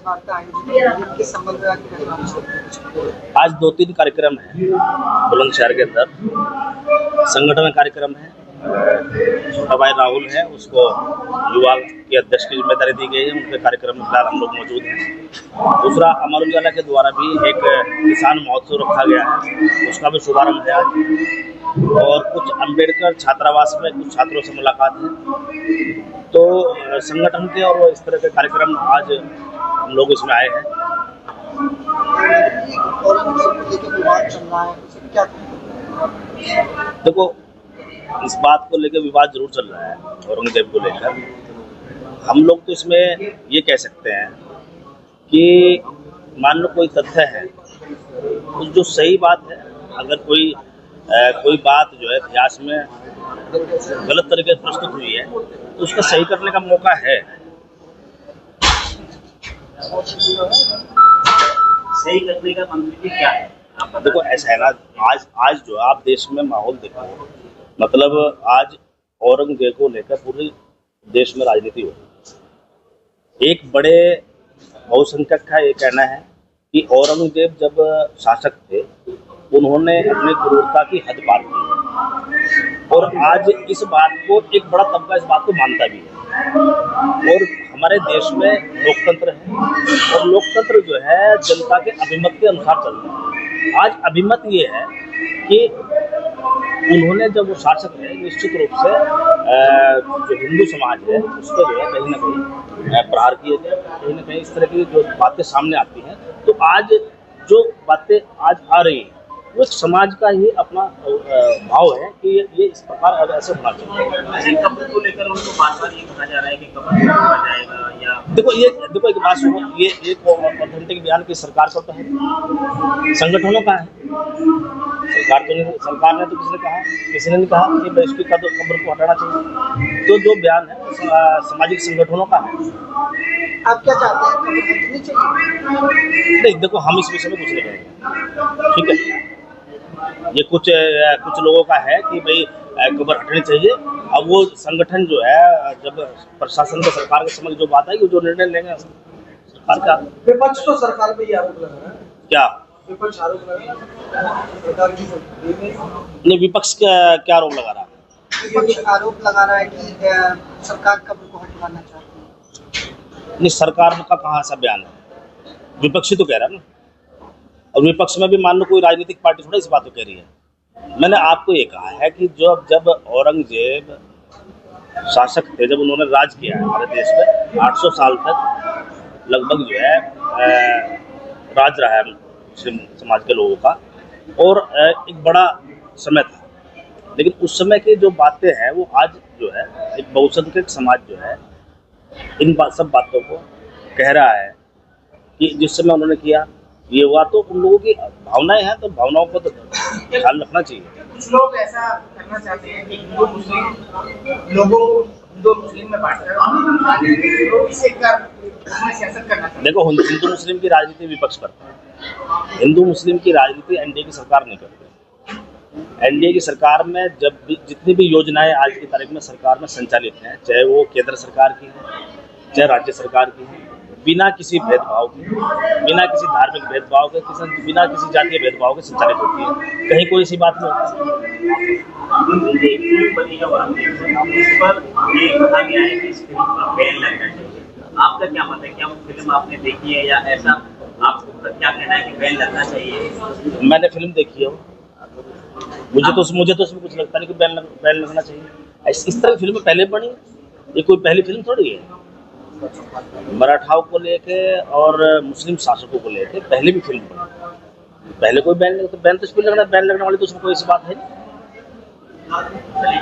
वार्ता आयोजित किस संबंध में कार्यक्रम? आज 2-3 कार्यक्रम है बुलंदशहर के अंदर। संगठन कार्यक्रम है, छोटा भाई राहुल है, उसको युवा के अध्यक्ष की जिम्मेदारी दी गई है, उनके कार्यक्रम में फिलहाल हम लोग मौजूद हैं। दूसरा अमर उजाला के द्वारा भी एक किसान महोत्सव रखा गया है, उसका भी शुभारंभ है आज। और कुछ अम्बेडकर छात्रावास में कुछ छात्रों से मुलाकात है। तो संगठन के और इस तरह के कार्यक्रम आज हम लोग इसमें आए हैं। देखो, इस बात को लेकर विवाद जरूर चल रहा है औरंगजेब को लेकर। हम लोग तो इसमें ये कह सकते हैं कि मान लो कोई तथ्य है तो जो सही बात है, अगर कोई बात जो है इतिहास में गलत तरीके से प्रस्तुत हुई है तो उसका सही करने का मौका है। सही करने का मंत्र क्या है? देखो, ऐसा है ना, आज जो आप देश में माहौल देखो, मतलब आज औरंगजेब को लेकर पूरे देश में राजनीति हो रही है। एक बड़े बहुसंख्यक का ये कहना है कि औरंगजेब जब शासक थे उन्होंने अपनी क्रूरता की हद पार की, और आज इस बात को एक बड़ा तबका इस बात को मानता भी है। और हमारे देश में लोकतंत्र है, और लोकतंत्र जो है जनता के अभिमत के अनुसार चलता है। आज अभिमत ये है कि उन्होंने जब वो शासक है, निश्चित रूप से जो हिंदू समाज है उस पर जो है कहीं ना कहीं प्रहार किए गए, कहीं ना कहीं इस तरह की जो बातें सामने आती हैं। तो आज जो बातें आज आ रही हैं वो एक समाज का ही अपना भाव है कि ये इस प्रकार अब ऐसे होना चाहिए। कब्र को लेकर उनको बार-बार ये कहा जा रहा है कि कब्र तोड़ा जाएगा या देखो एक बात सुनो, ये एक ऑथेंटिक बयान की सरकार का तो है, संगठनों का है। सरकार ने तो किसी ने नहीं कहा कि भाई इसकी कब्र को हटाना चाहिए। तो जो बयान है सामाजिक संगठनों का है। आप क्या चाहते हैं, कब्र हटनी चाहिए? नहीं, देखो, हम इस विषय में कुछ नहीं कहेंगे, ठीक है। ये कुछ लोगों का है कि भाई कब्र हटनी चाहिए। अब वो संगठन जो है, जब प्रशासन के सरकार के समझ जो बात आएगी, जो निर्णय लेंगे सरकार का। विपक्ष तो सरकार पे ही आरोप लगा रहा है। क्या विपक्ष आरोप लगा रहा है सरकार की? नहीं, विपक्ष क्या आरोप लगा रहा है? विपक्ष आरोप लगा रहा है कि सरकार कब्र को हटवाना चाहती है। नहीं, सरकार का कहाँ ऐसा बयान है? विपक्षी तो कह रहा है ना। और विपक्ष में भी मान लो कोई राजनीतिक पार्टी थोड़ा इस बात को कह रही है। मैंने आपको ये कहा है कि जब औरंगजेब शासक थे, जब उन्होंने राज किया है हमारे देश में 800 साल तक लगभग जो है राज रहा है मुस्लिम समाज के लोगों का, और एक बड़ा समय था। लेकिन उस समय की जो बातें हैं वो आज जो है एक बहुसंख्यक समाज जो है इन सब बातों को कह रहा है कि जिस समय उन्होंने किया ये हुआ। तो उन लोगों की भावनाएं हैं, तो भावनाओं को तो ख्याल रखना चाहिए। कुछ लोग ऐसा करना चाहते हैं कि हिंदू मुस्लिम लोगों को हिंदू मुस्लिम में बांटकर सियासत करना चाहते हैं। देखो, हिंदू मुस्लिम की राजनीति विपक्ष करता है, हिंदू मुस्लिम की राजनीति एनडीए की सरकार नहीं करती। एनडीए की सरकार में जब भी जितनी भी योजनाएं आज की तारीख में सरकार में संचालित हैं, चाहे वो केंद्र सरकार की है चाहे राज्य सरकार की है, बिना किसी भेदभाव के, बिना किसी धार्मिक भेदभाव के, बिना किसी जातीय भेदभाव के संचालित होती है। कहीं कोई सी बात नहीं होती। आपका क्या मत है? क्या वो फिल्म आपने देखी है या ऐसा आपको क्या कहना है कि बैन लगना चाहिए? मैंने फिल्म देखी है, मुझे तो उसमें कुछ लगता नहीं कि बैन लगना चाहिए। इस तरह की फिल्म पहले बनी, ये कोई पहली फिल्म थोड़ी है। मराठाओं को लेके और मुस्लिम शासकों को लेके पहले भी फिल्म बनी, पहले कोई बैन लगता, बैन तो इस पर लगना, बैन लगने वाली तो उसमें कोई ऐसी बात है नहीं।